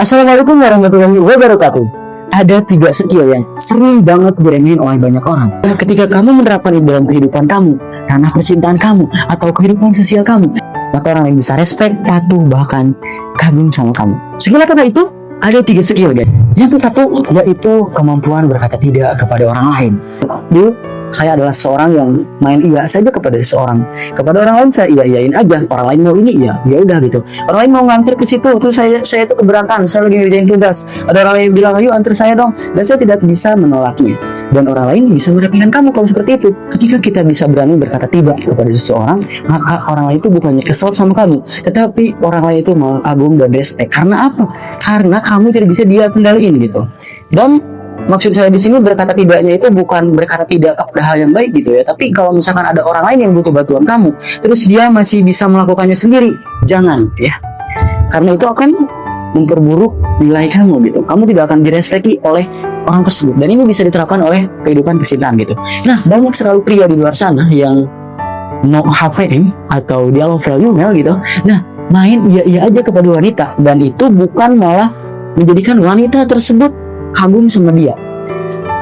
Assalamualaikum warahmatullahi wabarakatuh. Ada 3 skill yang sering banget diremehin oleh banyak orang. Nah, ketika kamu menerapkan itu dalam kehidupan kamu, ranah percintaan kamu, atau kehidupan sosial kamu, maka orang lain bisa respect, patuh, bahkan kagum sama kamu. Skill apa itu? Ada 3 skill, guys. Yang satu yaitu kemampuan berkata tidak kepada orang lain. Dulu saya adalah seorang yang main iya saja kepada seseorang. Kepada orang lain saya iya-iyain aja. Orang lain mau ini ya udah gitu. Orang lain mau nganter ke situ, terus saya itu keberatan. Saya lagi ngerjain tugas. Ada orang lain bilang, ayo antar saya dong. Dan saya tidak bisa menolaknya. Dan orang lain bisa mendapatkan kamu kalau seperti itu. Ketika kita bisa berani berkata tidak kepada seseorang, maka orang lain itu bukannya kesel sama kamu, tetapi orang lain itu malah kagum dan respect. Karena apa? Karena kamu tidak bisa dia kendaliin gitu. Dan maksud saya di sini berkata tidaknya itu bukan berkata tidak kepada hal yang baik gitu ya. Tapi kalau misalkan ada orang lain yang butuh bantuan kamu, terus dia masih bisa melakukannya sendiri, jangan ya. Karena itu akan memperburuk nilai kamu gitu. Kamu tidak akan direspekti oleh orang tersebut. Dan ini bisa diterapkan oleh kehidupan percintaan gitu. Nah, banyak sekali pria di luar sana yang no HVM atau dia low value male gitu. Nah, main iya aja kepada wanita, dan itu bukan malah menjadikan wanita tersebut kagum sama dia.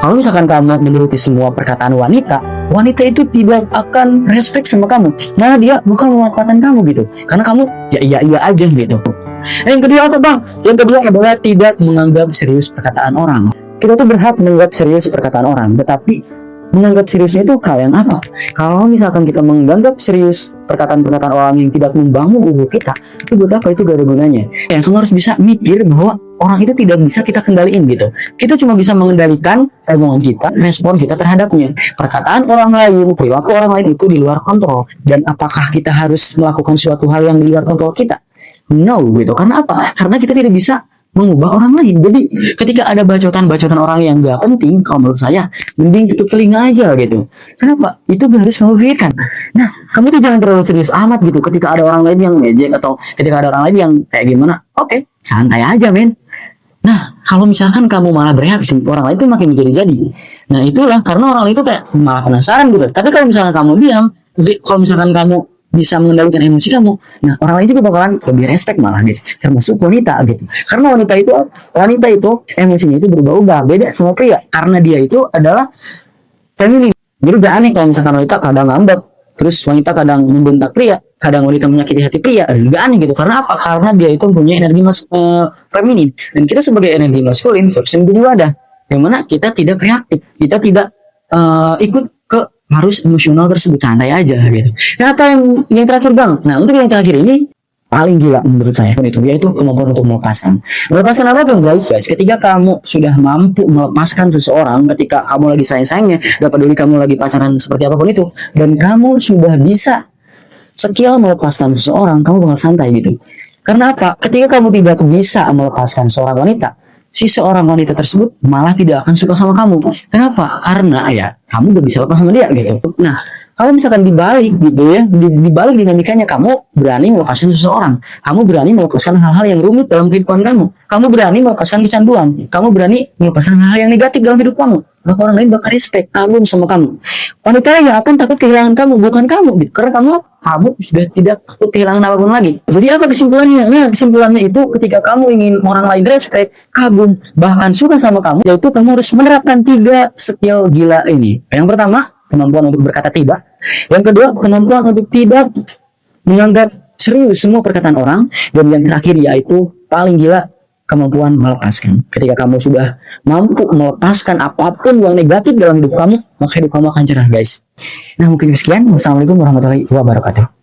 Kalau misalkan kamu menuruti semua perkataan wanita, wanita itu tidak akan respect sama kamu. Nah, dia bukan memanfaatkan kamu gitu. Karena kamu iya aja gitu. Yang kedua apa bang? Yang kedua adalah tidak menganggap serius perkataan orang. Kita tuh berhak menganggap serius perkataan orang, tetapi menganggap seriusnya itu hal yang apa? Kalau misalkan kita menganggap serius perkataan-perkataan orang yang tidak membangun ego kita, itu buat apa? Itu gak ada gunanya. Yang kamu harus bisa mikir bahwa orang itu tidak bisa kita kendaliin gitu. Kita cuma bisa mengendalikan omongan kita, respon kita terhadapnya. Perkataan orang lain, perilaku orang lain itu di luar kontrol. Dan apakah kita harus melakukan suatu hal yang di luar kontrol kita? No gitu. Karena apa? Karena kita tidak bisa mengubah orang lain. Jadi ketika ada bacotan-bacotan orang yang gak penting, kalau menurut saya mending tutup telinga aja gitu. Kenapa? Itu harus kamu pikirkan. Nah, kamu tuh jangan terlalu serius amat gitu ketika ada orang lain yang ngejek atau ketika ada orang lain yang kayak gimana. Oke, santai aja men. Nah, kalau misalkan kamu malah bereaksi, orang lain tuh makin jadi-jadi. Nah, itulah karena orang lain itu kayak malah penasaran gitu. Tapi kalau misalkan kamu diam, kalau misalkan kamu bisa mengendalikan emosi kamu, nah orang lain juga bakalan lebih respect malah gitu, termasuk wanita gitu. Karena wanita itu emosinya itu berubah-ubah, beda sama pria. Karena dia itu adalah feminin. Jadi udah aneh kalau misalkan wanita kadang ngambek, terus wanita kadang membentak pria, kadang wanita menyakiti hati pria. Gak aneh gitu. Karena apa? Karena dia itu punya energi feminin, dan kita sebagai energi maskulin harus menjadi wadah yang mana kita tidak reaktif, kita tidak ikut ke harus emosional tersebut, santai aja gitu. Nah, apa yang terakhir bang? Nah, untuk yang terakhir ini paling gila menurut saya itu, yaitu kemampuan untuk melepaskan apa tuh guys? Ketika kamu sudah mampu melepaskan seseorang, ketika kamu lagi sayang-sayangnya, gak peduli kamu lagi pacaran seperti apapun itu, dan kamu sudah bisa skill melepaskan seseorang, kamu bakal santai gitu. Karena apa? Ketika kamu tidak bisa melepaskan seorang wanita, si seorang wanita tersebut malah tidak akan suka sama kamu. Kenapa? Karena ya kamu gak bisa lepas sama dia gitu. Nah, kalau misalkan dibalik gitu ya, dibalik dinamikanya, kamu berani melepaskan seseorang, kamu berani melepaskan hal-hal yang rumit dalam kehidupan kamu berani melepaskan kecanduan, kamu berani melepaskan hal-hal yang negatif dalam hidup kamu, maka orang lain bakal respect, kagum sama kamu. Wanita yang akan takut kehilangan kamu, bukan kamu gitu. Karena kamu sudah tidak takut kehilangan apapun lagi. Jadi apa kesimpulannya? Nah, kesimpulannya itu ketika kamu ingin orang lain respect, kagum, bahkan suka sama kamu, yaitu kamu harus menerapkan 3 skill gila ini. Yang pertama, kemampuan untuk berkata tidak. Yang kedua, kemampuan untuk tidak menganggap serius semua perkataan orang. Dan yang terakhir yaitu paling gila, kemampuan melepaskan. Ketika kamu sudah mampu melepaskan apapun yang negatif dalam hidup kamu, maka hidup kamu akan cerah guys. Nah, mungkin sekian. Wassalamualaikum warahmatullahi wabarakatuh.